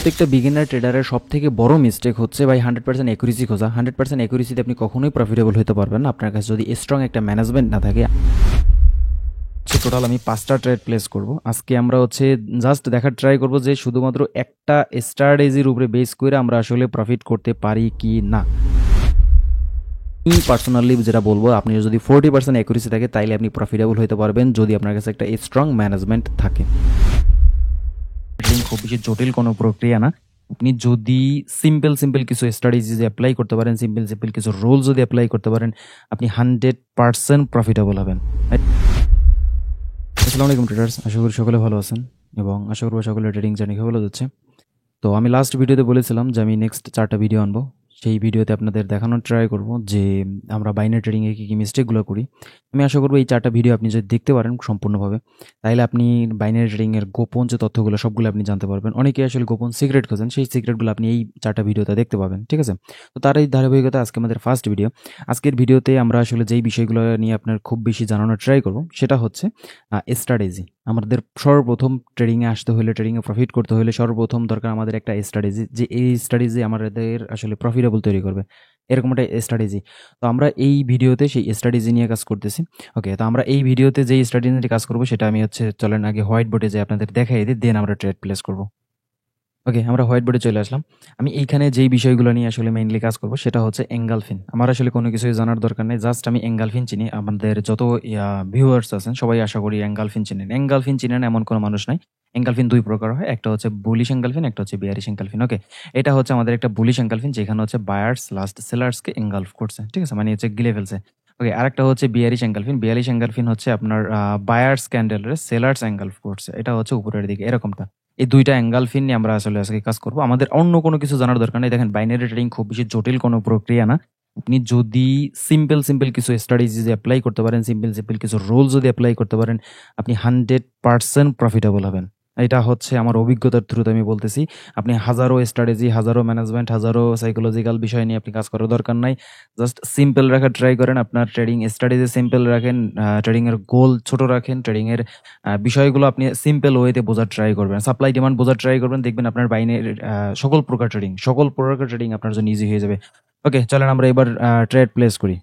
প্রত্যেকটা বিগিনার ট্রেডারের সবথেকে বড় মিস্টেক হচ্ছে ভাই 100% অ্যাকুরেসি খোঁজা। 100% অ্যাকুরেসিতে আপনি কখনোই প্রফিটেবল হতে পারবেন না আপনার কাছে যদি স্ট্রং একটা ম্যানেজমেন্ট না থাকে। টোটাল আমি 5টা ট্রেড প্লেস করব। আজকে আমরা হচ্ছে জাস্ট দেখার ট্রাই করব যে শুধুমাত্র একটা স্ট্র্যাটেজির উপরে বেস করে আমরা আসলে প্রফিট করতে পারি কি না। আমি পার্সোনালি যেটা বলবো, আপনি যদি 40% অ্যাকুরেসি থাকে তাইলে আপনি প্রফিটেবল হতে পারবেন যদি আপনার কাছে একটা স্ট্রং ম্যানেজমেন্ট থাকে। খুব বেশি জটিল কোনো প্রক্রিয়া না। আপনি যদি সিম্পল কিছু স্ট্র্যাটেজি অ্যাপ্লাই করতে পারেন, সিম্পল কিছু রুল যদি অ্যাপ্লাই করতে পারেন, আপনি 100% প্রফিটেবল হবেন। আসসালামু আলাইকুম ট্রেডার্স, আশা করি সকলে ভালো আছেন এবং আশা করবো সকলের ট্রেডিং জার্নি ভালো যাচ্ছে। তো আমি লাস্ট ভিডিওতে বলেছিলাম যে আমি নেক্সট 4টা ভিডিও আনবো। সেই ভিডিওতে আপনাদের দেখানোর ট্রাই করব যে আমরা বাইনারি ট্রেডিংয়ে কী কী মিস্টেকগুলো করি। আমি আশা করবো এই 4টা ভিডিও আপনি যদি দেখতে পারেন সম্পূর্ণভাবে, তাহলে আপনি বাইনারি ট্রেডিংয়ের গোপন যে তথ্যগুলো সবগুলো আপনি জানতে পারবেন। অনেকে আসলে গোপন সিক্রেট খোঁজেন, সেই সিক্রেটগুলো আপনি এই 4টা ভিডিওতে দেখতে পাবেন, ঠিক আছে? তো তার এই ধারাবাহিকতা আজকে আমাদের ফার্স্ট ভিডিও। আজকের ভিডিওতে আমরা আসলে যেই বিষয়গুলো নিয়ে আপনার খুব বেশি জানানোর ট্রাই করব সেটা হচ্ছে স্ট্র্যাটেজি। আমাদের সর্বপ্রথম ট্রেডিংয়ে আসতে হলে, ট্রেডিংয়ে প্রফিট করতে হলে সর্বপ্রথম দরকার আমাদের একটা স্ট্র্যাটেজি, যে এই স্ট্র্যাটেজি আমাদের আসলে প্রফিটেবল তৈরি করবে, এরকম একটা স্ট্র্যাটেজি। তো আমরা এই ভিডিওতে সেই স্ট্র্যাটেজি নিয়ে কাজ করতেছি। ওকে, তো আমরা এই ভিডিওতে যেই স্ট্র্যাটেজি নিয়ে কাজ করবো সেটা আমি চলেন আগে হোয়াইট বোর্ডে যে আপনাদের দেখাই দিই, দেন আমরা ট্রেড প্লেস করবো। ওকে, আমরা হোয়াইট বোর্ডে চলে আসলাম। আমি এইখানে যেই বিষয়গুলো নিয়ে আসলে মেইনলি কাজ করবো সেটা হচ্ছে এঙ্গালফিন। আমার আসলে কোনো কিছুই জানার দরকার নেই, জাস্ট আমি এঙ্গালফিন চিনি। আমাদের যত ভিউয়ার্স আছেন সবাই আশা করি এঙ্গালফিন চিনেন। এঙ্গালফিন চিনেন এমন কোনো মানুষ নাই। এঙ্গালফিন 2 প্রকার হয়, একটা হচ্ছে বুলিশ এঙ্গালফিন, একটা হচ্ছে বিয়ারিশ এঙ্গালফিন। ওকে, এটা হচ্ছে আমাদের একটা বুলিশ এঙ্গালফিন, যেখানে হচ্ছে বায়ার্স লাস্ট সেলার্সকে এঙ্গালফ করছে, ঠিক আছে, মানে হচ্ছে গিলে ফেলছে। ওকে, আরেকটা হচ্ছে বিয়ারিশ এঙ্গালফিন। বিয়ারিশ এঙ্গালফিন হচ্ছে আপনার বায়ার্স ক্যান্ডেলের সেলার্স এঙ্গালফ করছে, এটা হচ্ছে উপরের দিকে এরকমটা। এই 2টা এঙ্গালফিন নিয়ে আমরা আসলে আজকে কাজ করবো। আমাদের অন্য কোনো কিছু জানার দরকার নেই। দেখেন, বাইনারি ট্রেডিং খুব বেশি জটিল কোনো প্রক্রিয়া না। আপনি যদি সিম্পল কিছু স্ট্র্যাটেজি অ্যাপ্লাই করতে পারেন, সিম্পল কিছু রুল যদি অ্যাপ্লাই করতে পারেন, আপনি 100% প্রফিটেবল হবেন। এটা হচ্ছে আমার অভিজ্ঞতার থ্রুতে আমি বলতেছি। আপনি হাজারো স্ট্র্যাটেজি, হাজারো ম্যানেজমেন্ট, হাজারো সাইকোলজিক্যাল বিষয় নিয়ে আপনি কাজ করার দরকার নাই। জাস্ট সিম্পল রাখার ট্রাই করেন, আপনার ট্রেডিং স্ট্র্যাটেজি সিম্পল রাখেন, ট্রেডিংয়ের গোল ছোট রাখেন, ট্রেডিংয়ের বিষয়গুলো আপনি সিম্পল ওয়েতে বোঝার ট্রাই করবেন, সাপ্লাই ডিমান্ড বোঝার ট্রাই করবেন। দেখবেন আপনার বাইনারি সকল প্রকার ট্রেডিং আপনার জন্য ইজি হয়ে যাবে। ওকে, চলেন আমরা এবার ট্রেড প্লেস করি।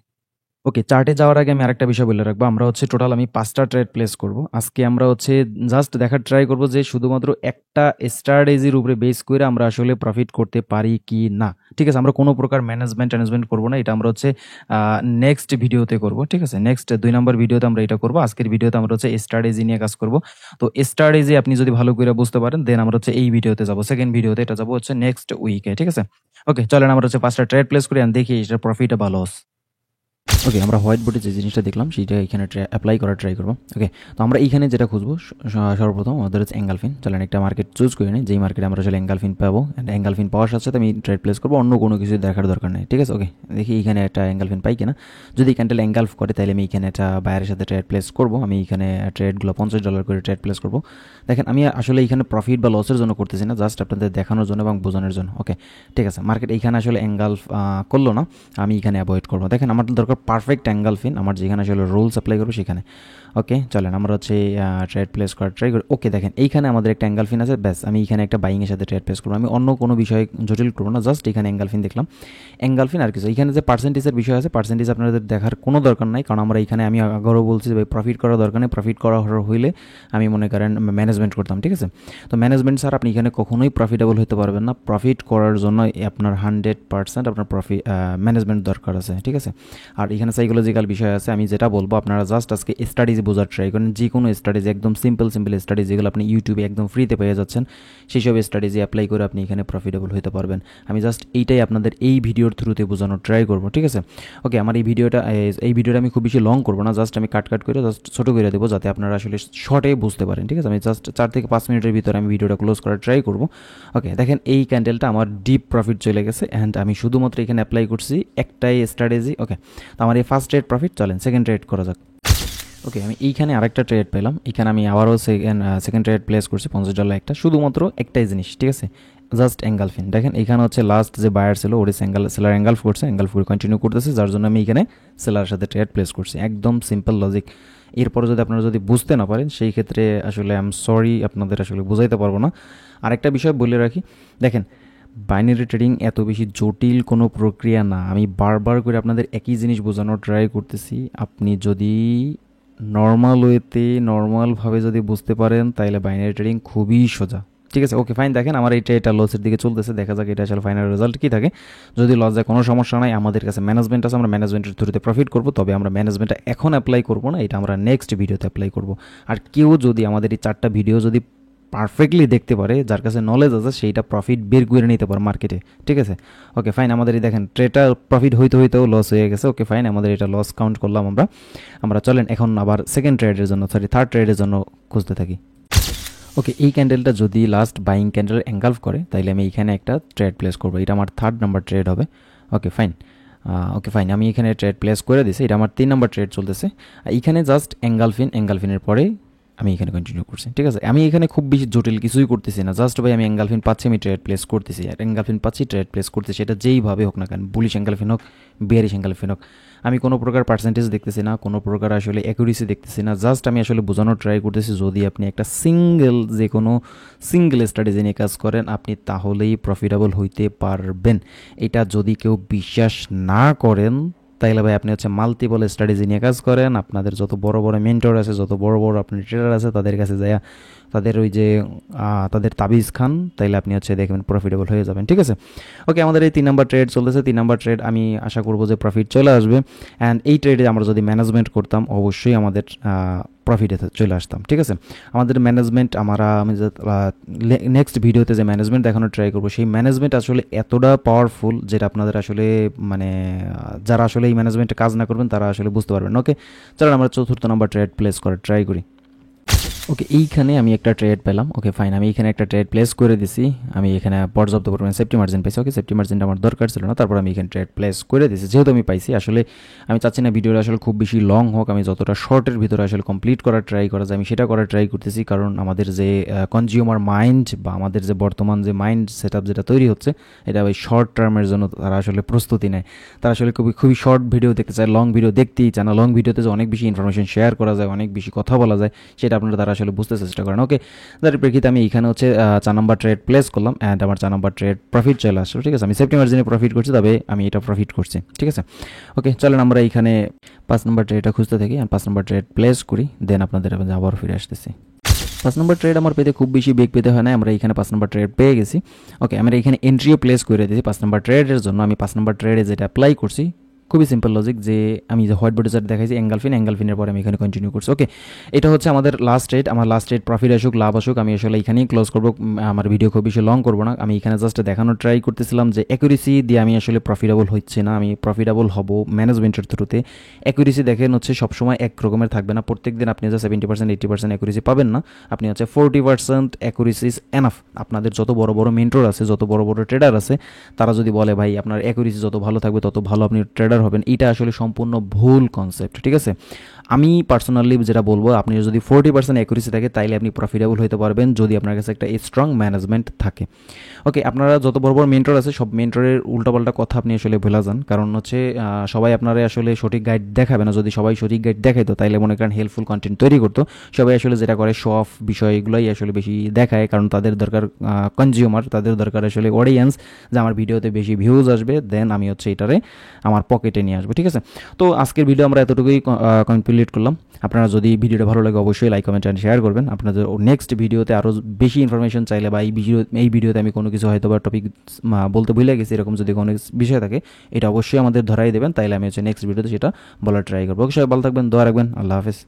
ওকে, চার্টে যাওয়ার আগে আমি আরেকটা বিষয় বলে রাখবো। আমরা হচ্ছে টোটাল আমি 5টা ট্রেড প্লেস করব। আজকে আমরা হচ্ছে জাস্ট দেখার ট্রাই করব যে শুধুমাত্র একটা স্ট্র্যাটেজির উপরে বেস করে আমরা আসলে প্রফিট করতে পারি কি না, ঠিক আছে? আমরা কোনো প্রকার ম্যানেজমেন্ট করবো না, এটা আমরা হচ্ছে নেক্সট ভিডিওতে করব, ঠিক আছে? নেক্সট 2 নম্বর ভিডিওতে আমরা এটা করবো। আজকের ভিডিওতে আমরা হচ্ছে স্ট্র্যাটেজি নিয়ে কাজ করব। তো স্ট্র্যাটেজি আপনি যদি ভালো করে বুঝতে পারেন, দেন আমরা হচ্ছে এই ভিডিওতে যাবো, সেকেন্ড ভিডিওতে এটা যাবো হচ্ছে নেক্সট উইকে, ঠিক আছে? ওকে, চলেন আমরা হচ্ছে 5টা ট্রেড প্লেস করি আর দেখি এটা প্রফিট বা লস। ওকে, আমরা হোয়াইট বোর্ডে যে জিনিসটা দেখলাম সেটা এখানে অ্যাপ্লাই করার ট্রাই করবো। ওকে, তো আমরা এইখানে যেটা খুঁজবো সর্বপ্রথম আমাদের হচ্ছে এঙ্গালফিন। চলেন একটা মার্কেট চুজ করে নিই, যেই মার্কেটে আমরা আসলে এঙ্গালফিন পাবো। এঙ্গালফিন পাওয়ার সাথে আমি ট্রেড প্লেস করবো, অন্য কোনো কিছু দেখার দরকার নেই, ঠিক আছে? ওকে, দেখি এখানে একটা এঙ্গালফিন পাই কিনা। যদি ক্যান্ডেল এঙ্গালফ করে তাহলে আমি এখানে একটা বায়ারের সাথে ট্রেড প্লেস করবো। আমি এখানে ট্রেডগুলো $50 করে ট্রেড প্লেস করবো। দেখেন, আমি আসলে এখানে প্রফিট বা লসের জন্য করতেছি না, জাস্ট আপনাদের দেখানোর জন্য এবং বোঝানোর জন্য। ওকে, ঠিক আছে, মার্কেট এইখানে আসলে এঙ্গালফ করলো না, আমি এখানে অ্যাভয়েড করবো। দেখেন, আমার দরকার পারফেক্ট এঙ্গালফিন, আমার যেখানে আসলে রুলস অ্যাপ্লাই করবো সেখানে। ওকে, চলেন আমরা হচ্ছে ট্রেড প্লেস করার ট্রাই করি। ওকে, দেখেন এইখানে আমাদের একটা এঙ্গালফিন আছে, ব্যাস আমি এখানে একটা বাইংয়ের সাথে ট্রেড প্লেস করবো। আমি অন্য কোনো বিষয় জটিল করবো না, জাস্ট এখানে এঙ্গালফিন দেখলাম, এঙ্গালফিন আর কিছু। এখানে যে পার্সেন্টেজের বিষয় আছে, পার্সেন্টেজ আপনাদের দেখার কোনো দরকার নাই, কারণ আমরা এখানে আমি আগেও বলছি যে প্রফিট করার দরকার নেই। প্রফিট করা হইলে আমি মনে করেন ম্যানেজমেন্ট করতাম, ঠিক আছে? তো ম্যানেজমেন্ট স্যার আপনি এখানে কখনোই প্রফিটেবল হতে পারবেন না। প্রফিট করার জন্য আপনার 100% আপনার ম্যানেজমেন্ট দরকার আছে, ঠিক আছে? আর এখানে সাইকোলজিক্যাল বিষয় আছে। আমি যেটা বলবো, আপনারা জাস্ট আজকে স্ট্র্যাটেজি বোঝার ট্রাই করেন। যে কোনো স্ট্র্যাটেজি, একদম সিম্পল স্ট্র্যাটেজি যেগুলো আপনি ইউটিউবে একদম ফ্রিতে পেয়ে যাচ্ছেন, সেই সব স্ট্র্যাটেজি অ্যাপ্লাই করে আপনি এখানে প্রফিটেবল হতে পারবেন। আমি জাস্ট এইটাই আপনাদের এই ভিডিওর থ্রুতে বোঝানোর ট্রাই করবো, ঠিক আছে? ওকে, আমার এই ভিডিওটা আমি খুব বেশি লং করবো না, জাস্ট আমি কাট করে জাস্ট ছোটো করে দেবো, যাতে আপনারা আসলে শর্টে বুঝতে পারেন, ঠিক আছে? আমি জাস্ট 4 থেকে 5 মিনিটের ভিতরে আমি ভিডিওটা ক্লোজ করার ট্রাই করবো। ওকে, দেখেন এই ক্যান্ডেলটা আমার ডিপ প্রফিট চলে গেছে, অ্যান্ড আমি শুধুমাত্র এখানে অ্যাপ্লাই করছি একটাই স্ট্র্যাটেজি। ওকে, তো আমার এই ফার্স্ট ট্রেড প্রফিট, চলেন সেকেন্ড ট্রেড করা যাক। ওকে, আমি এইখানে আরেকটা ট্রেড পেলাম। এখানে আমি আবারও সেকেন্ড ট্রেড প্লেস করছি $50 একটা, শুধুমাত্র একটাই জিনিস, ঠিক আছে? জাস্ট এঙ্গালফিন। দেখেন এখানে হচ্ছে লাস্ট যে বায়ার ছিল ওরে সেলার এঙ্গালফ করছে, এঙ্গালফ করে কন্টিনিউ করতেছে, যার জন্য আমি এখানে সেলারের সাথে ট্রেড প্লেস করছি। একদম সিম্পল লজিক, এরপরে যদি আপনারা যদি বুঝতে না পারেন সেই ক্ষেত্রে আসলে আই এম সরি, আপনাদের আসলে বোঝাইতে পারবো না। আরেকটা বিষয় বলে রাখি, দেখেন বাইনারি ট্রেডিং এত বেশি জটিল কোনো প্রক্রিয়া না। আমি বারবার করে আপনাদের একই জিনিস বোঝানোর ট্রাই করতেছি। আপনি যদি নর্মাল ওয়েতে নর্মালভাবে যদি বুঝতে পারেন তাহলে বাইনারি ট্রেডিং খুবই সোজা, ঠিক আছে। ওকে ফাইন, দেখেন আমার এটা লসের দিকে চলতেছে, দেখা যাক এটা আসলে ফাইনাল রেজাল্ট কী থাকে। যদি লস যায় কোনো সমস্যা নাই, আমাদের কাছে ম্যানেজমেন্ট আছে, আমরা ম্যানেজমেন্টের থ্রুতে প্রফিট করবো। তবে আমরা ম্যানেজমেন্টটা এখন অ্যাপ্লাই করবো না, এটা আমরা নেক্সট ভিডিওতে অ্যাপ্লাই করবো। আর কেউ যদি আমাদের এই 4টা ভিডিও যদি পারফেক্টলি দেখতে পারে, যার কাছে নলেজ আছে, সেইটা প্রফিট বের করে নিতে পারে মার্কেটে, ঠিক আছে। ওকে ফাইন, আমাদের এই দেখেন ট্রেডটা প্রফিট হইতেও লস হয়ে গেছে। ওকে ফাইন, আমাদের এটা লস কাউন্ট করলাম আমরা চলেন এখন আবার সেকেন্ড ট্রেডের জন্য, থার্ড ট্রেডের জন্য খুঁজতে থাকি। ওকে, এই ক্যান্ডেলটা যদি লাস্ট বাইং ক্যান্ডেল এনগালফ করে তাহলে আমি এখানে একটা ট্রেড প্লেস করবো, এটা আমার 3rd নাম্বার ট্রেড হবে। ওকে ফাইন, আমি এখানে ট্রেড প্লেস করে দিছি, এটা আমার 3 নাম্বার ট্রেড চলতেছে। এইখানে জাস্ট এঙ্গালফিনের পরে আমি এখানে কন্টিনিউ করছি, ঠিক আছে। আমি এখানে খুব বেশি জটিল কিছুই করতেছি না, জাস্ট ভাই আমি এঙ্গালফিন পাচ্ছি, আমি ট্রেড প্লেস করতেছি, আর এঙ্গালফিন পাচ্ছি, ট্রেড প্লেস করতেছি। এটা যেইভাবে হোক না কেন, বুলিশ এঙ্গালফিন হোক, বিয়ারিশ এঙ্গালফিন হোক, আমি কোনো প্রকার পার্সেন্টেজ দেখতেছি না, কোনো প্রকার আসলে অ্যাকুরেসি দেখতেছি না। জাস্ট আমি আসলে বোঝানোর ট্রাই করতেছি, যদি আপনি একটা যে কোনো সিঙ্গেল স্ট্র্যাটেজি নিয়ে কাজ করেন, আপনি তাহলেই প্রফিটেবল হইতে পারবেন। এটা যদি কেউ বিশ্বাস না করেন তাইলে ভাই আপনি হচ্ছে মাল্টিপল স্ট্র্যাটেজি নিয়ে কাজ করেন, আপনাদের যত বড় বড় মেন্টর আছে, যত বড় বড় আপনার ট্রেডার আছে, তাদের কাছে যায় তাদের ওই যে তাদের তাবিজ খান, তাইলে আপনি হচ্ছে দেখবেন প্রফিটেবল হয়ে যাবেন, ঠিক আছে। ওকে, আমাদের এই 3 নাম্বার ট্রেড চলতেছে। 3 নাম্বার ট্রেড আমি আশা করবো যে প্রফিট চলে আসবে, অ্যান্ড এই ট্রেডে আমরা যদি ম্যানেজমেন্ট করতাম অবশ্যই আমাদের প্রফিটে চলে আসতাম, ঠিক আছে। আমাদের ম্যানেজমেন্ট আমি নেক্সট ভিডিওতে যে ম্যানেজমেন্ট দেখানোর ট্রাই করবো, সেই ম্যানেজমেন্ট আসলে এতটা পাওয়ারফুল যেটা আপনাদের আসলে মানে যারা আসলে এই ম্যানেজমেন্টে কাজ না করবেন তারা আসলে বুঝতে পারবেন। ওকে চলুন আমরা 4th নাম্বার ট্রেড প্লেস করার ট্রাই করি। ওকে, এইখানে আমি একটা ট্রেড পেলাম। ওকে ফাইন, আমি এখানে একটা ট্রেড প্লেস করে দিছি, আমি এখানে পর্যাপ্ত পরিমাণে সেফটি মার্জিন পাইছি। ওকে, সেফটি মার্জিনটা আমার দরকার ছিল না, তারপর আমি এখানে ট্রেড প্লেস করে দিছি, যেহেতু আমি পাইছি। আসলে আমি চাচ্ছি না ভিডিওটা আসলে খুব বেশি লং হোক, আমি যতটা শর্টের ভিতরে আসলে কমপ্লিট করার ট্রাই করা যায় আমি সেটা করার ট্রাই করতেছি। কারণ আমাদের যে কনজিউমার মাইন্ড বা আমাদের যে বর্তমান যে মাইন্ড সেট আপ যেটা তৈরি হচ্ছে, এটা ওই শর্ট টার্মের জন্য তারা আসলে প্রস্তুতি নেয়। তারা আসলে খুবই শর্ট ভিডিও দেখতে চায়, লং ভিডিও দেখতেই চায় না। লং ভিডিওতে যে অনেক বেশি ইনফরমেশন শেয়ার করা যায়, অনেক বেশি কথা বলা যায়, সেটা আপনারা তারা আসলে বুঝতে চেষ্টা করেন। ওকে, যার প্রেক্ষিতে আমি এখানে হচ্ছে 4 নাম্বার ট্রেড প্লেস করলাম, অ্যান্ড আমার 4 নাম্বার ট্রেড প্রফিট চলে আসলো, ঠিক আছে। আমি সেফটি মার্জিনে প্রফিট করছি, তবে আমি এটা প্রফিট করছি, ঠিক আছে। ওকে চলেন আমরা এখানে 5 নাম্বার ট্রেডটা খুঁজতে থাকি, আর 5 নাম্বার ট্রেড প্লেস করি, দেন আপনাদের আবার ফিরে আসতেছি। 5 নাম্বার ট্রেড আমার পেতে খুব বেশি বেগ পেতে হয় না, আমরা এখানে 5 নাম্বার ট্রেড পেয়ে গেছি। ওকে, আমরা এখানে এন্ট্রিও প্লেস করে দিয়েছি 5 নাম্বার ট্রেডের জন্য। আমি 5 নাম্বার ট্রেডে যেটা অ্যাপ্লাই করছি, খুবই সিম্পল লজিক, যে আমি যে হোয়াইট বোর্ডে যেটা দেখাইছি এঙ্গালফিনের পরে আমি এখানে কন্টিনিউ করছি। ওকে, এটা হচ্ছে আমাদের লাস্ট ট্রেড। আমার লাস্ট ট্রেড প্রফিট আসুক লাভ আসুক, আমি আসলে এখানেই ক্লোজ করবো, আমার ভিডিও খুব বেশি লং করবো না। আমি এখানে জাস্ট দেখানোর ট্রাই করতেছিলাম যে অ্যাকুরেসি দিয়ে আমি আসলে প্রফিটেবল হচ্ছে না, আমি প্রফিটেবল হব ম্যানেজমেন্টের থ্রুতে। অ্যাকুরেসি দেখেন হচ্ছে সবসময় এক রকমের থাকবে না, প্রত্যেক দিন আপনি হচ্ছে 70% 80% অ্যাকুরেসি পাবেন না, আপনি হচ্ছে 40% অ্যাকুরেসি ইজ এনাফ। আপনাদের যত বড় বড় মেন্টর আছে, যত বড় বড় ট্রেডার আছে, তারা যদি বলে ভাই আপনার অ্যাকুরেসি যত ভালো থাকবে তত ভালো আপনি ট্রেডার হবেন, এটা আসলে সম্পূর্ণ ভুল কনসেপ্ট, ঠিক আছে। আমি পার্সোনালি যেটা বলবো, আপনি যদি 40% অ্যাকুরেসি থাকে তাইলে আপনি প্রফিটেবল হতে পারবেন, যদি আপনার কাছে একটা স্ট্রং ম্যানেজমেন্ট থাকে। ওকে, আপনারা যত বড় বড় মেন্টর আছে সব মেন্টরের উল্টাপাল্টা কথা আপনি আসলে ভুলে যান, কারণ হচ্ছে সবাই আপনারা আসলে সঠিক গাইড দেখাবে না। যদি সবাই সঠিক গাইড দেখাইতো তাইলে মনে করেন হেল্পফুল কন্টেন্ট তৈরি করতো। সবাই আসলে যেটা করে শো অফ বিষয়গুলোই আসলে বেশি দেখায়, কারণ তাদের দরকার কনজিউমার, তাদের দরকার আসলে অডিয়েন্স, যে আমার ভিডিওতে বেশি ভিউজ আসবে, দেন আমি হচ্ছে এটারে আমার পকেটে নিয়ে আসবো, ঠিক আছে। তো আজকের ভিডিও আমরা এতটুকুই কমপ্লিট করলাম। আপনারা যদি ভিডিওটা ভালো লাগে অবশ্যই লাইক কমেন্ট অ্যান্ড শেয়ার করবেন। আপনাদের নেক্সট ভিডিওতে আরও বেশি ইনফরমেশন চাইলে বা এই ভিডিওতে আমি কোনো কিছু হয়তো বা টপিক বলতে ভুলে গেছি, এরকম যদি কোনো বিষয় থাকে এটা অবশ্যই আমাদের ধরাই দেবেন, তাইলে আমি হচ্ছে নেক্সট ভিডিওতে সেটা বলার ট্রাই করবো। সবাই ভালো থাকবেন, দোয়া রাখবেন, আল্লাহ হাফেজ।